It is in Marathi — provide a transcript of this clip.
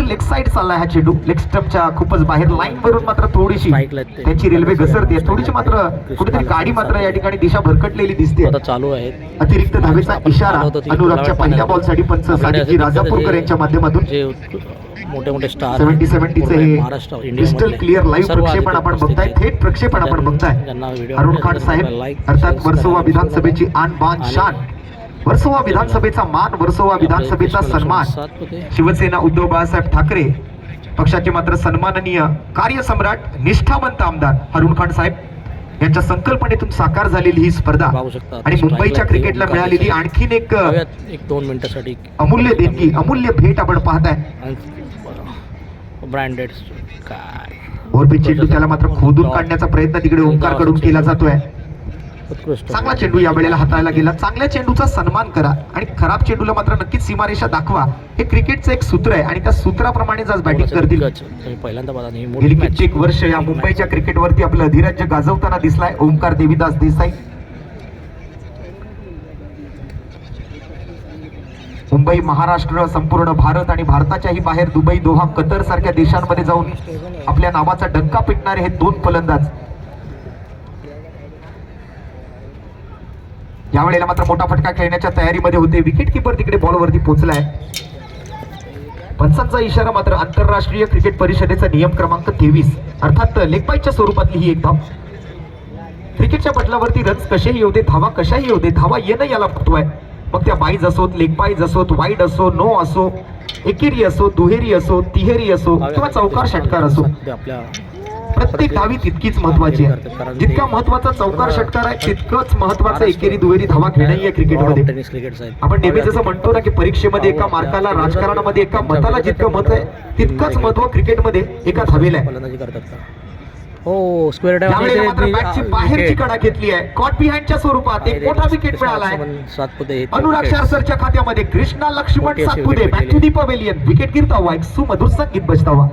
लेग साइड चाललाय हा चेंडू. लेग स्टंपच्या खूपच बाहेर लाईन वरून मात्र थोडीशी त्यांची रेल्वे घसरते. थोडीशी मात्र कुठेतरी गाडी मात्र या ठिकाणी दिशा भरकटलेली दिसते. आता चालू आहे अतिरिक्त धावेचा इशारा अनुरागच्या पहिल्या बॉलसाठी पंच सानिकी राजापूरकर यांच्या माध्यमातून. जे मोठे मोठे स्टार 70-70 चे हे क्रिस्टल क्लिअर लाईव्ह प्रक्षेपण आपण बघताय. थेट प्रक्षेपण आपण बघताय. अरुण खान साहेब अर्थात वर्सोवा विधानसभेची आन बान शान, वर्सोवा विधानसभेचा मान, वर्सोवा विधानसभेचा सन्मान. शिवसेना उद्धव बाळासाहेब ठाकरे पक्षाचे मात्र सन्माननीय कार्यसम्राट निष्ठावंत आमदार अरुण खान साहेब यांच्या संकल्पनेतून साकार झालेली ही स्पर्धा आणि मुंबईच्या क्रिकेटला मिळालेली आणखीन एक 2 मिनिटांसाठी अमूल्य देणगी, अमूल्य भेट आपण पाहताय. ब्रँडेड काय ओरपी चेंडू त्याला मात्र खोदून काढण्याचा प्रयत्न तिकडे ओंकार कडून केला जातोय. उत्कृष्ट चांगला चेंडू या वेळेला हाताळला गेला. चांगल्या चेंडूचा सन्मान करा आणि खराब चेंडूला मात्र नक्कीच सीमारेषा दाखवा. हे क्रिकेटचं एक सूत्र आहे आणि त्या सूत्राप्रमाणे आज बॅटिंग करतील. पहिल्यांदा गेली कित्येक वर्ष या मुंबईच्या क्रिकेटवरती आपलं अधिराज्य गाजवताना दिसलाय ओंकार देवीदास देसाई. मुंबई, महाराष्ट्र, संपूर्ण भारत आणि भारताच्याही बाहेर दुबई, दोहा, कतर सारख्या देशांमध्ये जाऊन आपल्या नावाचा डंका पिटणारे हे 2 फलंदाज यावेळेला मात्र मोठा फटका खेळण्याच्या तयारीमध्ये होते. विकेट किपर तिकडे बॉलवरती पोहोचलाय. पंचांचा इशारा मात्र आंतरराष्ट्रीय क्रिकेट परिषदेचा नियम क्रमांक 23 अर्थात लेगबाईच्या स्वरूपातली ही एक धाव. क्रिकेटच्या पटलावरती रन्स कसेही येऊ दे, धावा कशाही येऊ दे, धावा येणं याला महत्व आहे. मग त्या बाईज असोत, लेग बाईज असोत, वाईड असो, नो असो, एकेरी असो, दुहेरी असो, तिहेरी असो किंवा चौकार षटकार असो, प्रत्येक धावी तितकीच महत्वाची आहे. जितका महत्वाचा चौकार षटकार आहे तितकंच महत्वाचं एकेरी दुहेरी धावा घेणं आहे क्रिकेटमध्ये. आपण नेहमी जसं म्हणतो ना की परीक्षेमध्ये एका मार्काला, राजकारणामध्ये एका मताला जितकं महत्व आहे तितकंच महत्व क्रिकेटमध्ये एका धावेला आहे. हो, स्क्वेअर बॅटची बाहेरची कडा घेतली आहे. कॉट बिहाइंडच्या स्वरूपात एक मोठा विकेट मिळालाय अनुराग शारसरच्या खात्यामध्ये. Krishna Laxman Satpute back to the pavilion. Wicket गिरता हुआ एक सुमधुर संगीत बजता हुआ.